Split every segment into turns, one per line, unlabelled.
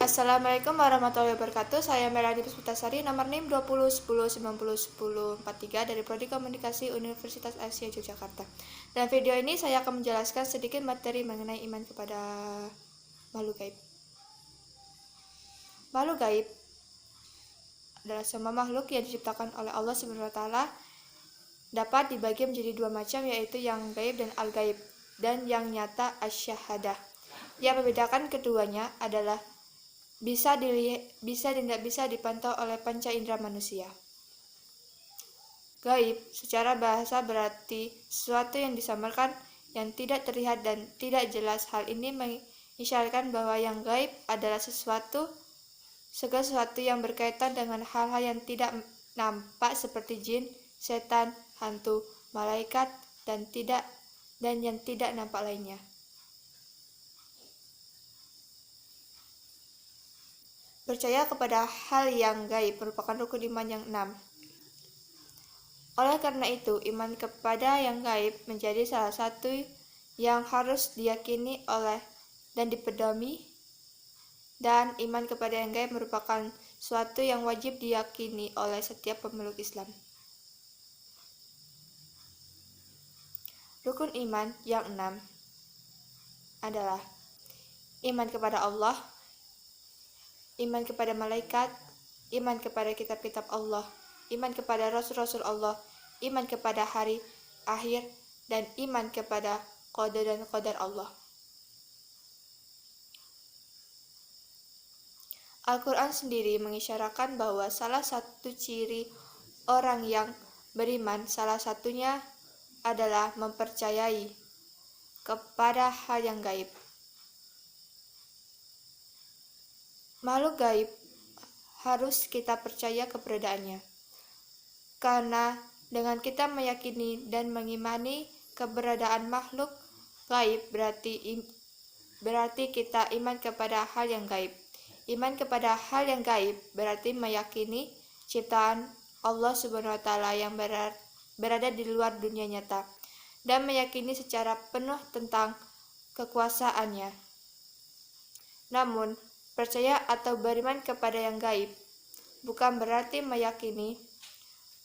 Assalamualaikum warahmatullahi wabarakatuh. Saya Melani Puspitasari, nomor NIM 2010901043 dari Prodi Komunikasi Universitas Asia Yogyakarta. Dalam video ini saya akan menjelaskan sedikit materi mengenai iman kepada makhluk gaib. Makhluk gaib adalah semua makhluk yang diciptakan oleh Allah SWT, dapat dibagi menjadi dua macam, yaitu yang gaib dan al-gaib, dan yang nyata asyahadah. Yang membedakan keduanya adalah bisa dan tidak bisa dipantau oleh panca indera manusia. Gaib secara bahasa berarti sesuatu yang disamarkan, yang tidak terlihat dan tidak jelas. Hal ini mengisyaratkan bahwa yang gaib adalah segala sesuatu yang berkaitan dengan hal-hal yang tidak nampak seperti jin, setan, hantu, malaikat, dan yang tidak nampak lainnya. Percaya kepada hal yang gaib merupakan rukun iman yang 6. Oleh karena itu, iman kepada yang gaib menjadi salah satu yang harus diyakini oleh dan dipedomi, dan iman kepada yang gaib merupakan suatu yang wajib diyakini oleh setiap pemeluk Islam. Rukun iman yang 6 adalah iman kepada Allah, iman kepada malaikat, iman kepada kitab-kitab Allah, iman kepada rasul-rasul Allah, iman kepada hari akhir, dan iman kepada qada dan qadar Allah. Al-Quran sendiri mengisyaratkan bahwa salah satu ciri orang yang beriman, salah satunya adalah mempercayai kepada hal yang gaib. Makhluk gaib harus kita percaya keberadaannya, karena dengan kita meyakini dan mengimani keberadaan makhluk gaib berarti kita iman kepada hal yang gaib. Iman kepada hal yang gaib berarti meyakini ciptaan Allah SWT yang berada di luar dunia nyata, dan meyakini secara penuh tentang kekuasaannya. Namun, percaya atau beriman kepada yang gaib bukan berarti meyakini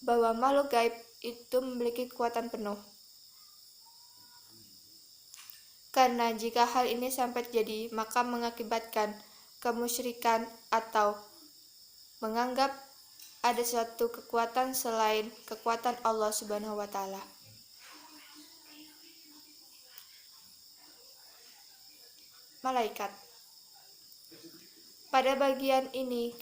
bahwa makhluk gaib itu memiliki kekuatan penuh. Karena jika hal ini sampai terjadi, maka mengakibatkan kemusyrikan atau menganggap ada suatu kekuatan selain kekuatan Allah Subhanahu wa taala. Malaikat. Pada bagian ini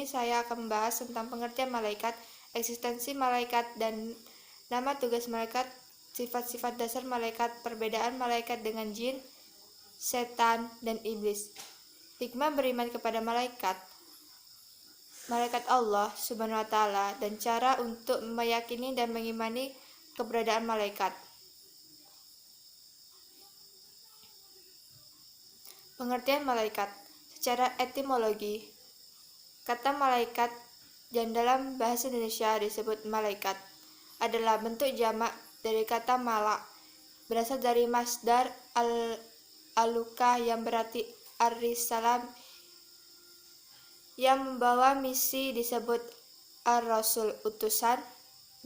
saya akan membahas tentang pengertian malaikat, eksistensi malaikat dan nama tugas malaikat, sifat-sifat dasar malaikat, perbedaan malaikat dengan jin, setan, dan iblis. Hikmah beriman kepada malaikat Allah Subhanahu wa taala, dan cara untuk meyakini dan mengimani keberadaan malaikat. Pengertian malaikat secara etimologi. Kata malaikat yang dalam bahasa Indonesia disebut malaikat adalah bentuk jamak dari kata malak, berasal dari masdar al-aluka yang berarti ar-risalam, yang membawa misi disebut ar-rasul, utusan.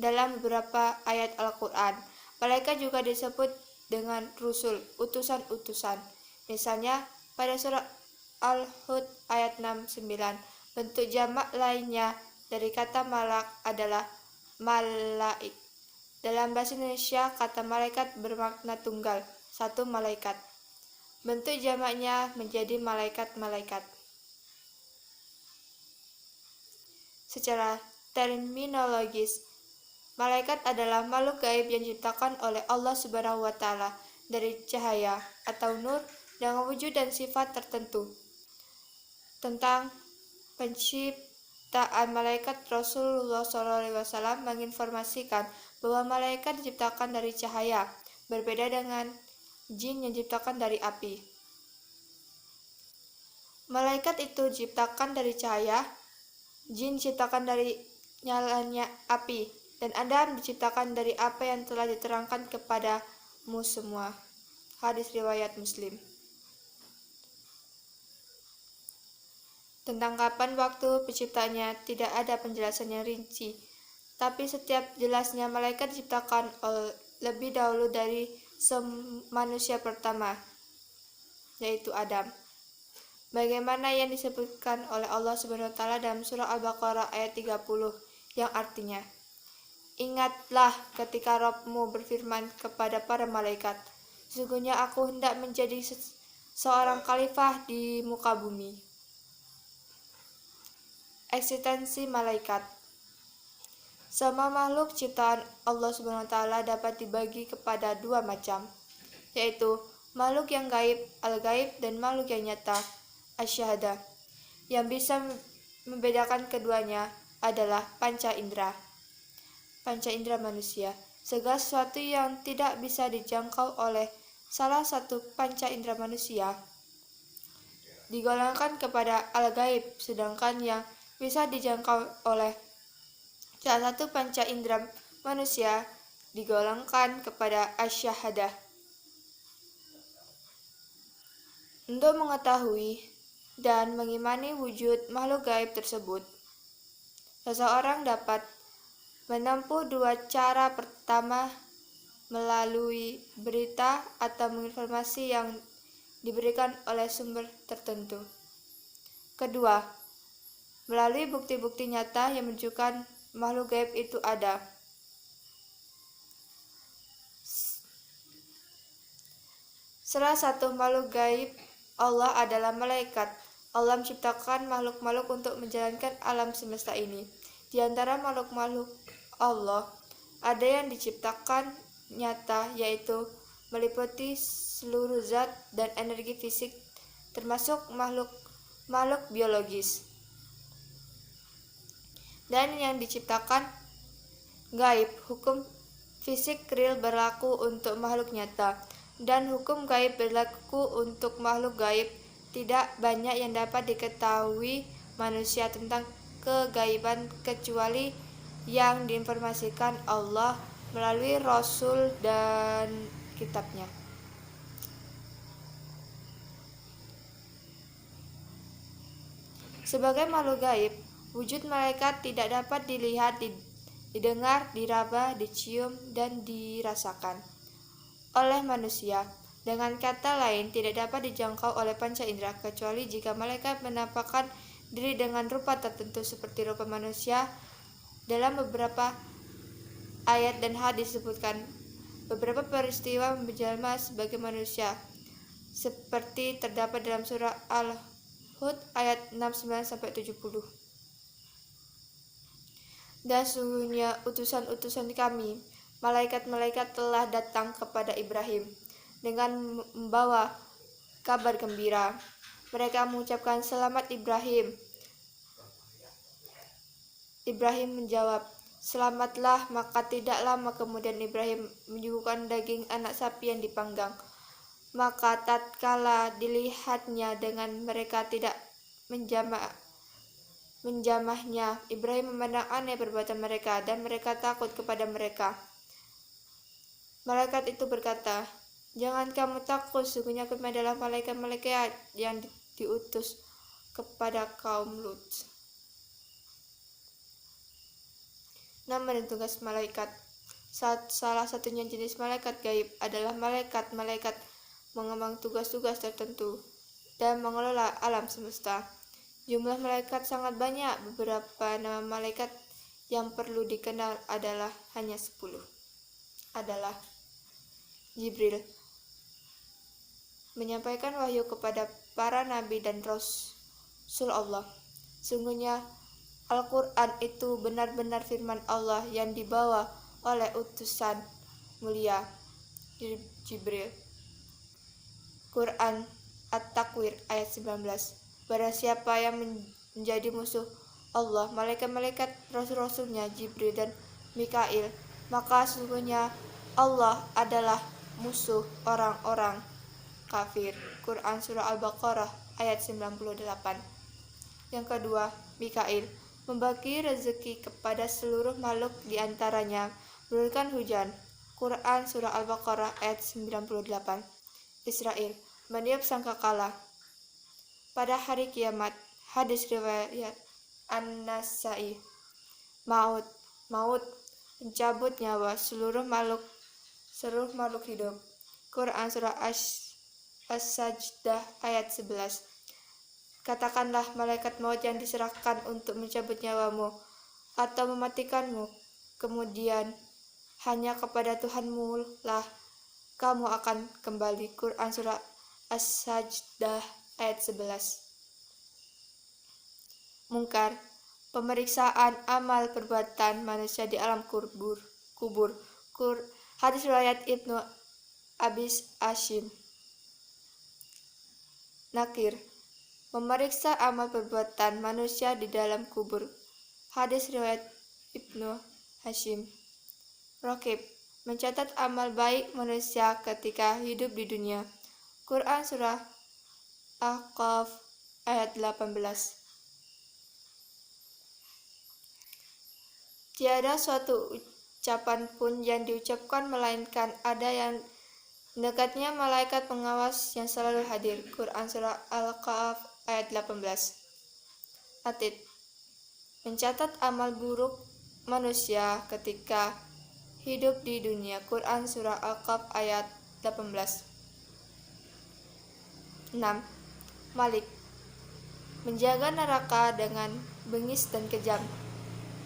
Dalam beberapa ayat Al-Quran, malaikat juga disebut dengan rusul, utusan-utusan. Misalnya pada surah Al-Hud ayat 69. Bentuk jamak lainnya dari kata malak adalah malaik. Dalam bahasa Indonesia, kata malaikat bermakna tunggal, satu malaikat. Bentuk jamaknya menjadi malaikat-malaikat. Secara terminologis, malaikat adalah makhluk gaib yang diciptakan oleh Allah Subhanahu wa taala dari cahaya atau nur dengan wujud dan sifat tertentu. Tentang penciptaan malaikat, Rasulullah SAW menginformasikan bahwa malaikat diciptakan dari cahaya, berbeda dengan jin yang diciptakan dari api. Malaikat itu diciptakan dari cahaya, jin diciptakan dari nyalanya api, dan Adam diciptakan dari apa yang telah diterangkan kepadamu semua. Hadis riwayat Muslim. Tentang kapan waktu penciptanya tidak ada penjelasan yang rinci, tapi setiap jelasnya malaikat diciptakan lebih dahulu dari manusia pertama, yaitu Adam. Bagaimana yang disebutkan oleh Allah Subhanahu wa taala dalam surah Al-Baqarah ayat 30 yang artinya, "Ingatlah ketika Rabb-mu berfirman kepada para malaikat, sesungguhnya aku hendak menjadi seorang khalifah di muka bumi." Eksistensi malaikat. Semua makhluk ciptaan Allah Subhanahu wa taala dapat dibagi kepada dua macam, yaitu makhluk yang gaib, al-gaib, dan makhluk yang nyata, asy-syahadah. Yang bisa membedakan keduanya adalah panca indera. Panca indera manusia, segala sesuatu yang tidak bisa dijangkau oleh salah satu panca indera manusia digolongkan kepada al-gaib, sedangkan yang bisa dijangkau oleh salah satu panca indera manusia digolongkan kepada asy-syahadah. Untuk mengetahui dan mengimani wujud makhluk gaib tersebut, seseorang dapat menempuh dua cara. Pertama, melalui berita atau informasi yang diberikan oleh sumber tertentu. Kedua, melalui bukti-bukti nyata yang menunjukkan makhluk gaib itu ada. Salah satu makhluk gaib Allah adalah malaikat. Allah menciptakan makhluk-makhluk untuk menjalankan alam semesta ini. Di antara makhluk-makhluk Allah, ada yang diciptakan nyata, yaitu meliputi seluruh zat dan energi fisik, termasuk makhluk biologis. Dan yang diciptakan gaib, hukum fisik real berlaku untuk makhluk nyata, dan hukum gaib berlaku untuk makhluk gaib. Tidak banyak yang dapat diketahui manusia tentang kegaiban kecuali yang diinformasikan Allah melalui Rasul dan kitabnya. Sebagai makhluk gaib, wujud malaikat tidak dapat dilihat, didengar, diraba, dicium, dan dirasakan oleh manusia. Dengan kata lain, tidak dapat dijangkau oleh panca indera, kecuali jika malaikat menampakkan diri dengan rupa tertentu seperti rupa manusia. Dalam beberapa ayat dan hadis disebutkan beberapa peristiwa menjelma sebagai manusia, seperti terdapat dalam surah Al-Hud ayat 69-70. Dan sesungguhnya utusan-utusan kami, malaikat-malaikat telah datang kepada Ibrahim dengan membawa kabar gembira. Mereka mengucapkan, "Selamat Ibrahim." Ibrahim menjawab, "Selamatlah." Maka tidak lama kemudian Ibrahim menyuguhkan daging anak sapi yang dipanggang. Maka tatkala dilihatnya dengan mereka tidak menjamahnya, Ibrahim memandang aneh perbuatan mereka, dan mereka takut kepada mereka. Malaikat itu berkata, "Jangan kamu takut, sesungguhnya kami adalah malaikat-malaikat yang diutus kepada kaum Lut." Nama dan tugas malaikat. Salah satunya jenis malaikat gaib adalah malaikat-malaikat mengembang tugas-tugas tertentu dan mengelola alam semesta. Jumlah malaikat sangat banyak. Beberapa nama malaikat yang perlu dikenal adalah hanya 10. Adalah Jibril, menyampaikan wahyu kepada para nabi dan rasul Allah. Sungguhnya Al-Quran itu benar-benar firman Allah yang dibawa oleh utusan mulia Jibril. Quran At-Takwir ayat 19. Barang siapa yang menjadi musuh Allah, malaikat-malaikat, rasul-rasulnya Jibril dan Mikail, maka sesungguhnya Allah adalah musuh orang-orang kafir. Quran surah Al-Baqarah ayat 98. Yang kedua, Mikail membagi rezeki kepada seluruh makhluk, diantaranya menurunkan hujan. Quran surah Al-Baqarah ayat 98. Israel meniup sangkakala pada hari kiamat. Hadis riwayat An-Nasai. Maut, pencabut nyawa seluruh makhluk hidup. Quran surah As-Sajdah ayat 11. Katakanlah, malaikat maut yang diserahkan untuk mencabut nyawamu atau mematikanmu, kemudian hanya kepada Tuhanmu lah kamu akan kembali. Quran surah As-Sajdah ayat 11. Munkar, pemeriksaan amal perbuatan manusia di alam kubur. Hadis riwayat Ibnu Abis Asyim. Nakir, memeriksa amal perbuatan manusia di dalam kubur. Hadis riwayat Ibnu Hashim. Raqib, mencatat amal baik manusia ketika hidup di dunia. Quran surah Ahqaf ayat 18. Tiada suatu ucapan pun yang diucapkan melainkan ada yang dekatnya malaikat pengawas yang selalu hadir. Quran surah Al-Kahf ayat 18. Atid, mencatat amal buruk manusia ketika hidup di dunia. Quran surah Al-Kahf ayat 18. 6. Malik, menjaga neraka dengan bengis dan kejam.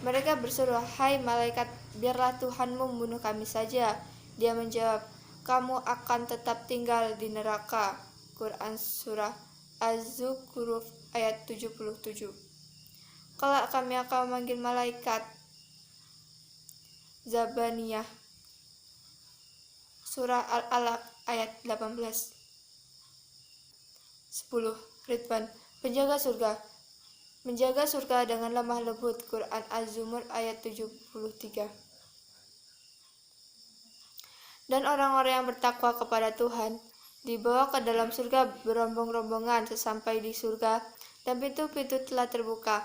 Mereka berseru, "Hai malaikat, biarlah Tuhanmu membunuh kami saja." Dia menjawab, "Kamu akan tetap tinggal di neraka." Quran surah Az-Zukhruf ayat 77. Kelak kami akan memanggil malaikat. Zabaniyah surah Al-Alaq ayat 18. 10. Ridwan, penjaga surga, menjaga surga dengan lemah lembut. Quran Az-Zumar ayat 73. Dan orang-orang yang bertakwa kepada Tuhan dibawa ke dalam surga berombong-rombongan. Sesampai di surga dan pintu-pintu telah terbuka,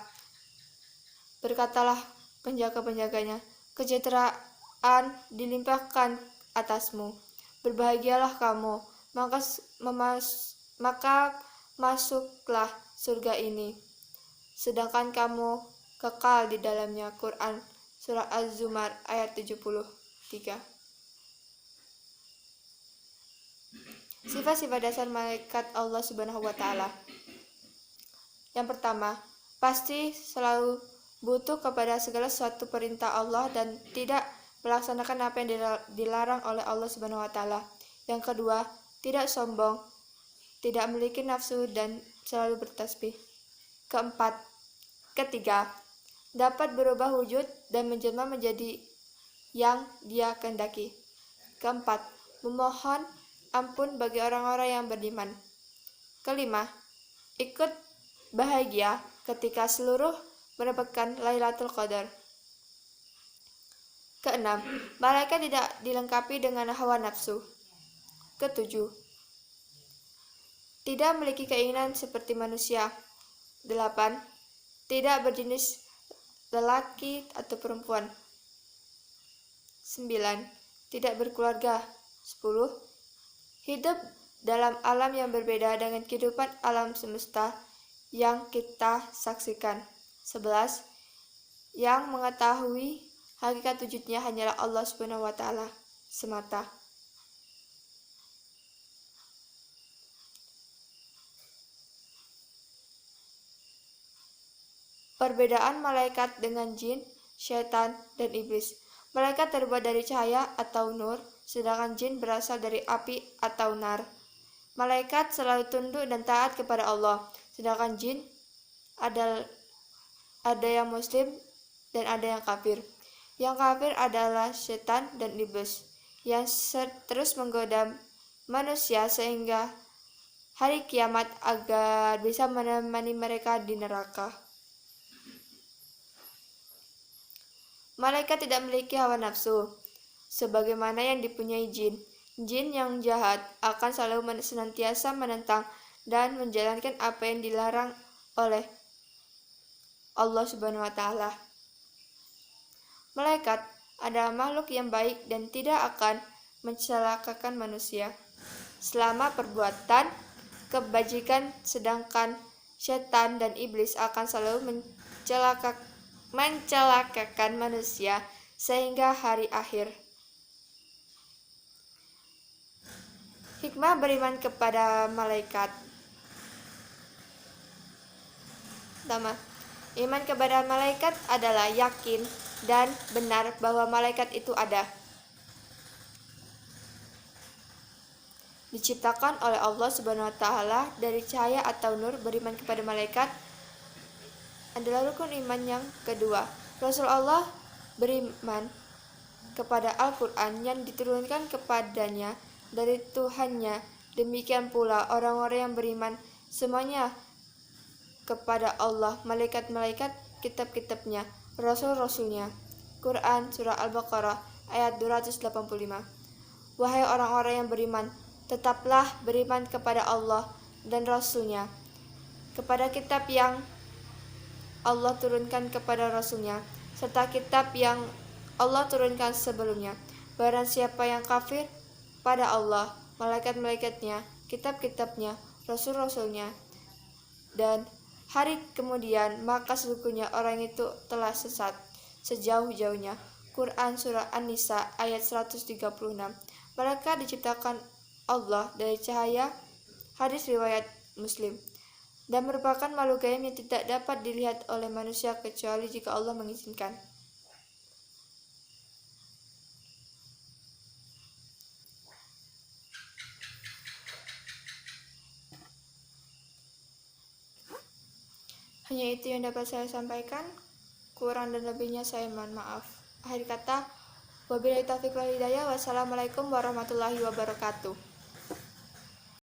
berkatalah penjaga-penjaganya, "Kesejahteraan dilimpahkan atasmu, berbahagialah kamu, maka masuklah surga ini, sedangkan kamu kekal di dalamnya." Quran surah Az-Zumar ayat 73. Sifat-sifat dasar malaikat Allah Subhanahu wa Ta'ala. Yang pertama, pasti selalu butuh kepada segala sesuatu perintah Allah dan tidak melaksanakan apa yang dilarang oleh Allah Subhanahu wa Ta'ala. Yang kedua, tidak sombong, tidak memiliki nafsu dan selalu bertasbih. Ketiga, dapat berubah wujud dan menjelma menjadi yang Dia kehendaki. Keempat, memohon ampun bagi orang-orang yang beriman. Kelima, ikut bahagia ketika seluruh mendapatkan Lailatul Qadar. Keenam, malaikat tidak dilengkapi dengan hawa nafsu. Ketujuh, tidak memiliki keinginan seperti manusia. 8. Tidak berjenis lelaki atau perempuan. 9. Tidak berkeluarga. 10. Hidup dalam alam yang berbeda dengan kehidupan alam semesta yang kita saksikan. 11. Yang mengetahui hakikat wujudnya hanyalah Allah Subhanahu wa Ta'ala semata. Perbedaan malaikat dengan jin, syaitan, dan iblis. Malaikat terbuat dari cahaya atau nur, sedangkan jin berasal dari api atau nar. Malaikat selalu tunduk dan taat kepada Allah, sedangkan jin ada yang muslim dan ada yang kafir. Yang kafir adalah syaitan dan iblis yang terus menggoda manusia sehingga hari kiamat agar bisa menemani mereka di neraka. Malaikat tidak memiliki hawa nafsu, sebagaimana yang dipunyai jin. Jin yang jahat akan selalu senantiasa menentang dan menjalankan apa yang dilarang oleh Allah Subhanahu wa Ta'ala. Malaikat adalah makhluk yang baik dan tidak akan mencelakakan manusia selama perbuatan kebajikan, sedangkan setan dan iblis akan selalu mencelakakan manusia sehingga hari akhir. Hikmah beriman kepada malaikat. Pertama, iman kepada malaikat adalah yakin dan benar bahwa malaikat itu ada, diciptakan oleh Allah Subhanahu wa taala dari cahaya atau nur. Beriman kepada malaikat adalah rukun iman yang kedua. Rasulullah beriman kepada Al-Qur'an yang diturunkan kepadanya dari Tuhannya. Demikian pula orang-orang yang beriman semuanya kepada Allah, malaikat-malaikat, kitab-kitabnya, rasul-rasulnya. Quran Surah Al-Baqarah ayat 285. Wahai orang-orang yang beriman, tetaplah beriman kepada Allah dan Rasulnya, kepada kitab yang Allah turunkan kepada Rasulnya, serta kitab yang Allah turunkan sebelumnya. Barang siapa yang kafir pada Allah, malaikat-malaikatnya, kitab-kitabnya, rasul-rasulnya, dan hari kemudian, maka sesungguhnya orang itu telah sesat sejauh-jauhnya. Quran Surah An-Nisa ayat 136. Mereka diciptakan Allah dari cahaya, hadis riwayat Muslim, dan merupakan makhluk gaib yang tidak dapat dilihat oleh manusia kecuali jika Allah mengizinkan. Hanya itu yang dapat saya sampaikan. Kurang dan lebihnya saya mohon maaf. Akhir kata, wabillahi taufiq wal hidayah. Wassalamualaikum warahmatullahi wabarakatuh.